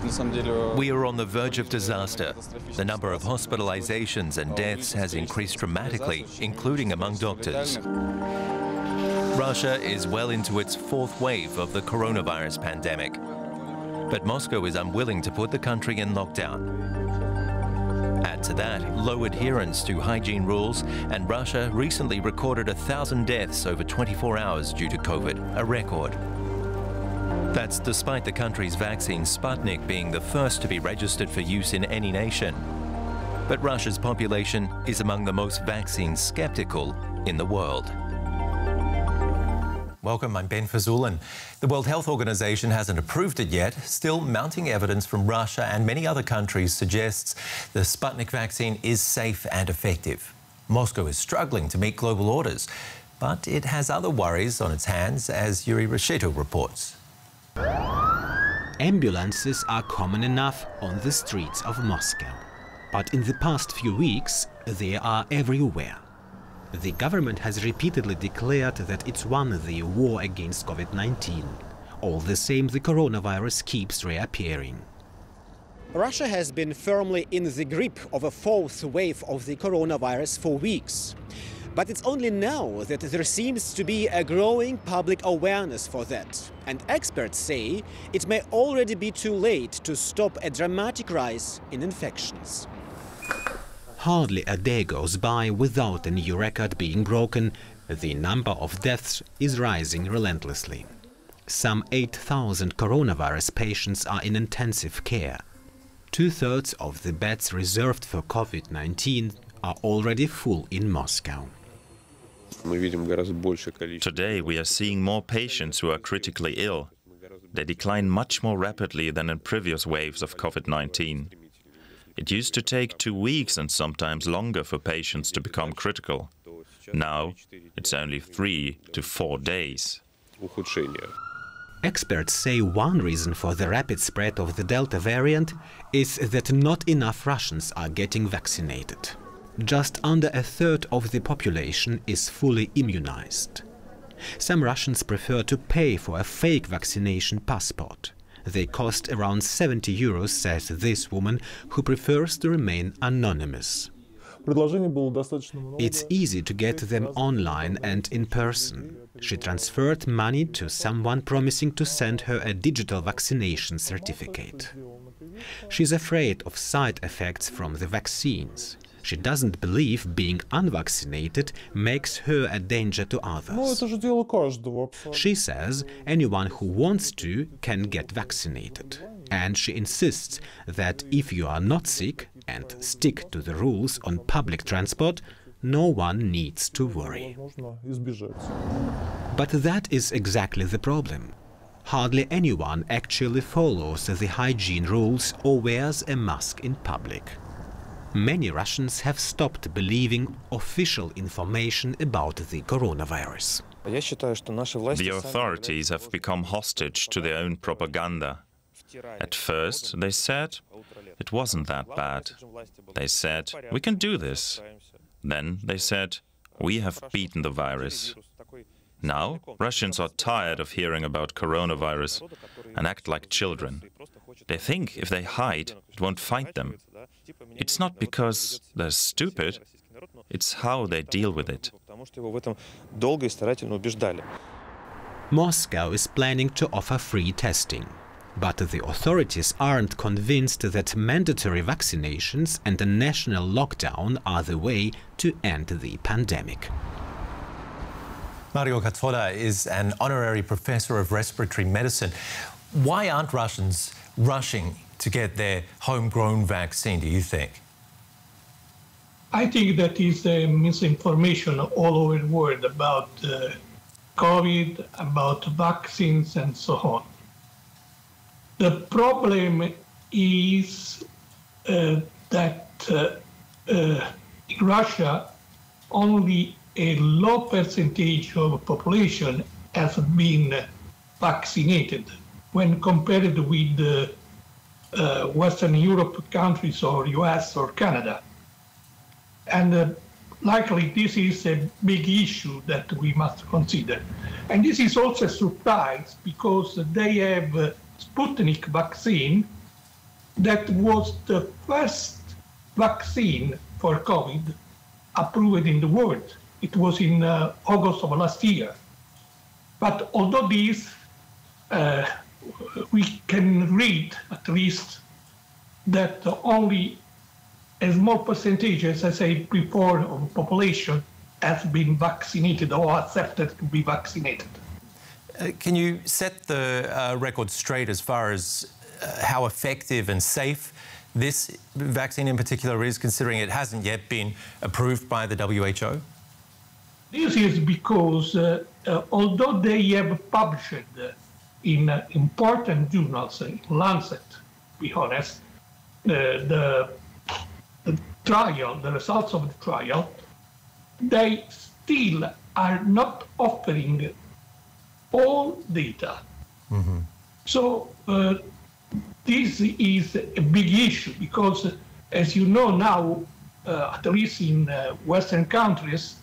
We are on the verge of disaster. The number of hospitalizations and deaths has increased dramatically, including among doctors. Russia is well into its fourth wave of the coronavirus pandemic. But Moscow is unwilling to put the country in lockdown. Add to that low adherence to hygiene rules, and Russia recently recorded 1,000 deaths over 24 hours due to COVID, a record. That's despite the country's vaccine Sputnik being the first to be registered for use in any nation. But Russia's population is among the most vaccine skeptical in the world. Welcome, I'm Ben Fazul. The World Health Organization hasn't approved it yet. Still, mounting evidence from Russia and many other countries suggests the Sputnik vaccine is safe and effective. Moscow is struggling to meet global orders, but it has other worries on its hands, as Yuri Resheto reports. Ambulances are common enough on the streets of Moscow. But in the past few weeks, they are everywhere. The government has repeatedly declared that it's won the war against Covid-19. All the same, the coronavirus keeps reappearing. Russia has been firmly in the grip of a fourth wave of the coronavirus for weeks. But it's only now that there seems to be a growing public awareness for that. And experts say it may already be too late to stop a dramatic rise in infections. Hardly a day goes by without a new record being broken. The number of deaths is rising relentlessly. Some 8,000 coronavirus patients are in intensive care. 2/3 of the beds reserved for COVID-19 are already full in Moscow. Today we are seeing more patients who are critically ill. They decline much more rapidly than in previous waves of COVID-19. It used to take 2 weeks and sometimes longer for patients to become critical. Now it's only 3 to 4 days. Experts say one reason for the rapid spread of the Delta variant is that not enough Russians are getting vaccinated. Just under 1/3 of the population is fully immunized. Some Russians prefer to pay for a fake vaccination passport. They cost around 70 euros, says this woman, who prefers to remain anonymous. It's easy to get them online and in person. She transferred money to someone promising to send her a digital vaccination certificate. She's afraid of side effects from the vaccines. She doesn't believe being unvaccinated makes her a danger to others. She says anyone who wants to can get vaccinated. And she insists that if you are not sick and stick to the rules on public transport, no one needs to worry. But that is exactly the problem. Hardly anyone actually follows the hygiene rules or wears a mask in public. Many Russians have stopped believing official information about the coronavirus. The authorities have become hostage to their own propaganda. At first, they said it wasn't that bad. They said, we can do this. Then they said, we have beaten the virus. Now, Russians are tired of hearing about coronavirus and act like children. They think if they hide, it won't find them. It's not because they're stupid, it's how they deal with it. Moscow is planning to offer free testing. But the authorities aren't convinced that mandatory vaccinations and a national lockdown are the way to end the pandemic. Mario Cazzola is an honorary professor of respiratory medicine. Why aren't Russians rushing to get their homegrown vaccine, do you think? I think that is misinformation all over the world about COVID, about vaccines and so on. The problem is that in Russia, only a low percentage of the population has been vaccinated when compared with Western Europe countries or US or Canada. And likely this is a big issue that we must consider. And this is also a surprise because they have Sputnik vaccine that was the first vaccine for COVID approved in the world. It was in August of last year. But although this, we can read at least that only a small percentage, as I said before, of the population has been vaccinated or accepted to be vaccinated. Can you set the record straight as far as how effective and safe this vaccine in particular is, considering it hasn't yet been approved by the WHO? This is because although they have published in important journals, in Lancet, to be honest, the trial, the results of the trial, they still are not offering all data. Mm-hmm. So this is a big issue because, as you know now, at least in Western countries,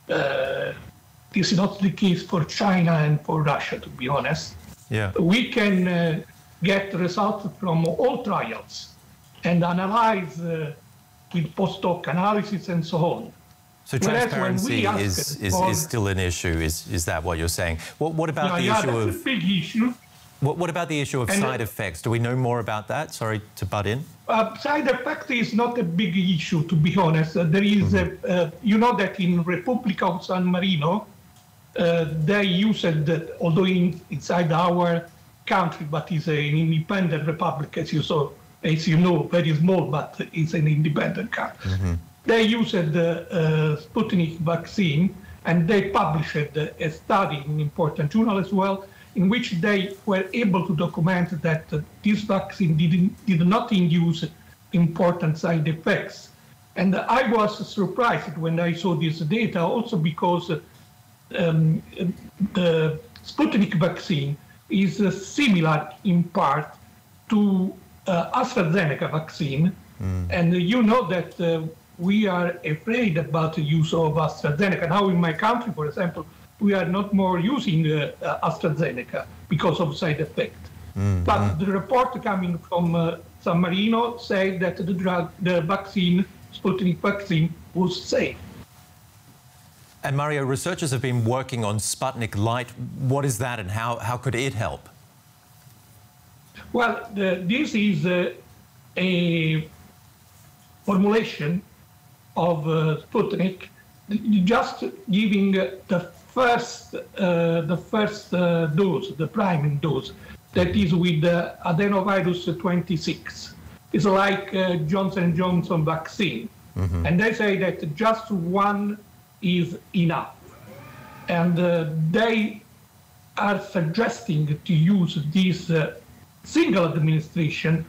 this is not the case for China and for Russia, to be honest. Yeah. We can get results from all trials and analyze with post-hoc analysis and so on. So transparency is still an issue, is that what you're saying? What about the issue of... that's a big issue. What about the issue of side effects? Do we know more about that? Sorry to butt in. Side effect is not a big issue, to be honest. There is, you know that in Republic of San Marino, they used, although inside our country, but it's an independent republic, as you know, very small, but it's an independent country. Mm-hmm. They used the Sputnik vaccine, and they published a study in an important journal as well, in which they were able to document that this vaccine did not induce important side effects. And I was surprised when I saw this data, also because the Sputnik vaccine is similar in part to AstraZeneca vaccine. And you know that we are afraid about the use of AstraZeneca. Now in my country, for example, we are not more using AstraZeneca because of side effect. But the report coming from San Marino said that the vaccine, Sputnik vaccine, was safe. And Mario, researchers have been working on Sputnik Light. What is that and how could it help? Well, this is a formulation of Sputnik, just giving the first dose, the priming dose, that is with adenovirus 26. It's like Johnson & Johnson vaccine. Mm-hmm. And they say that just one is enough. And they are suggesting to use this single administration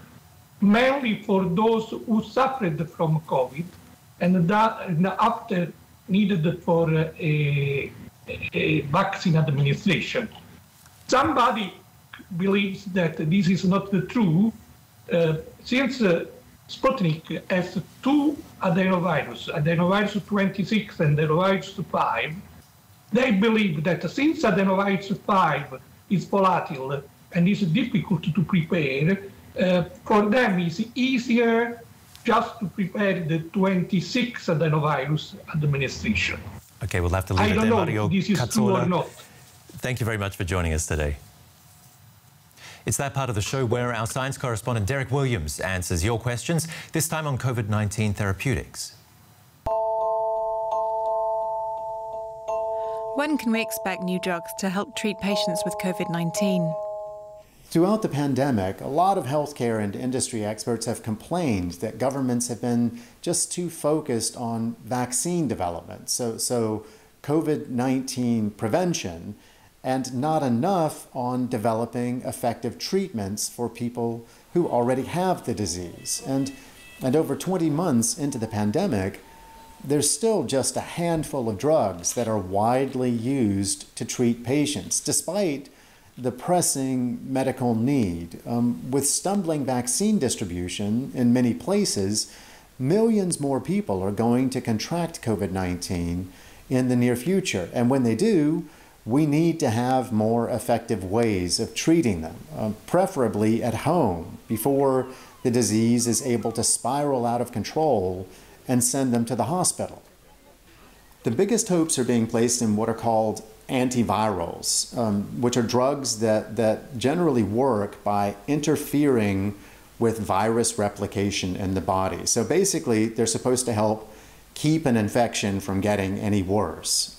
mainly for those who suffered from COVID and after needed for a vaccine administration. Somebody believes that this is not true, since Sputnik has two adenovirus 26 and adenovirus 5. They believe that since adenovirus 5 is volatile and is difficult to prepare, for them it's easier just to prepare the 26 adenovirus administration. Okay, we'll have to leave it there, Mario. I don't know if this is true or not. Thank you very much for joining us today. It's that part of the show where our science correspondent Derek Williams answers your questions, this time on COVID-19 therapeutics. When can we expect new drugs to help treat patients with COVID-19? Throughout the pandemic, a lot of healthcare and industry experts have complained that governments have been just too focused on vaccine development, so COVID-19 prevention, and not enough on developing effective treatments for people who already have the disease. And over 20 months into the pandemic, there's still just a handful of drugs that are widely used to treat patients, despite the pressing medical need. With stumbling vaccine distribution in many places, millions more people are going to contract COVID-19 in the near future. And when they do, we need to have more effective ways of treating them, preferably at home, before the disease is able to spiral out of control and send them to the hospital. The biggest hopes are being placed in what are called antivirals, which are drugs that generally work by interfering with virus replication in the body. So basically, they're supposed to help keep an infection from getting any worse.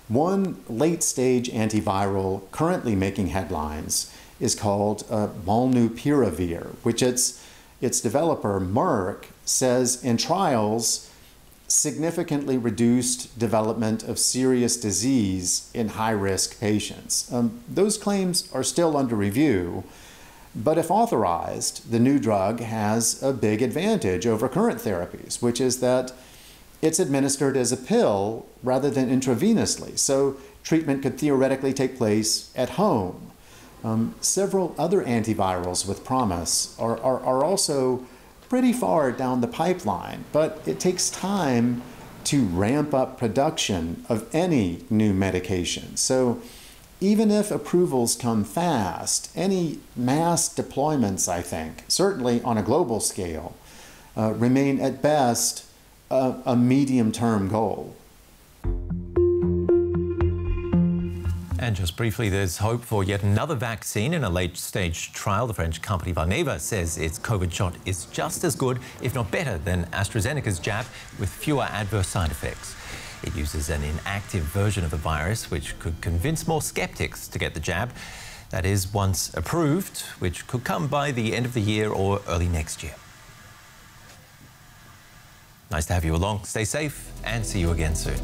One late-stage antiviral currently making headlines is called molnupiravir, which its developer, Merck, says in trials significantly reduced development of serious disease in high-risk patients. Those claims are still under review, but if authorized, the new drug has a big advantage over current therapies, which is that it's administered as a pill rather than intravenously, so treatment could theoretically take place at home. Several other antivirals with promise are also pretty far down the pipeline, but it takes time to ramp up production of any new medication. So even if approvals come fast, any mass deployments, I think, certainly on a global scale, remain at best a medium-term goal. And just briefly, there's hope for yet another vaccine in a late-stage trial. The French company Valneva says its COVID shot is just as good, if not better, than AstraZeneca's jab, with fewer adverse side effects. It uses an inactive version of the virus, which could convince more skeptics to get the jab. That is, once approved, which could come by the end of the year or early next year. Nice to have you along. Stay safe and see you again soon.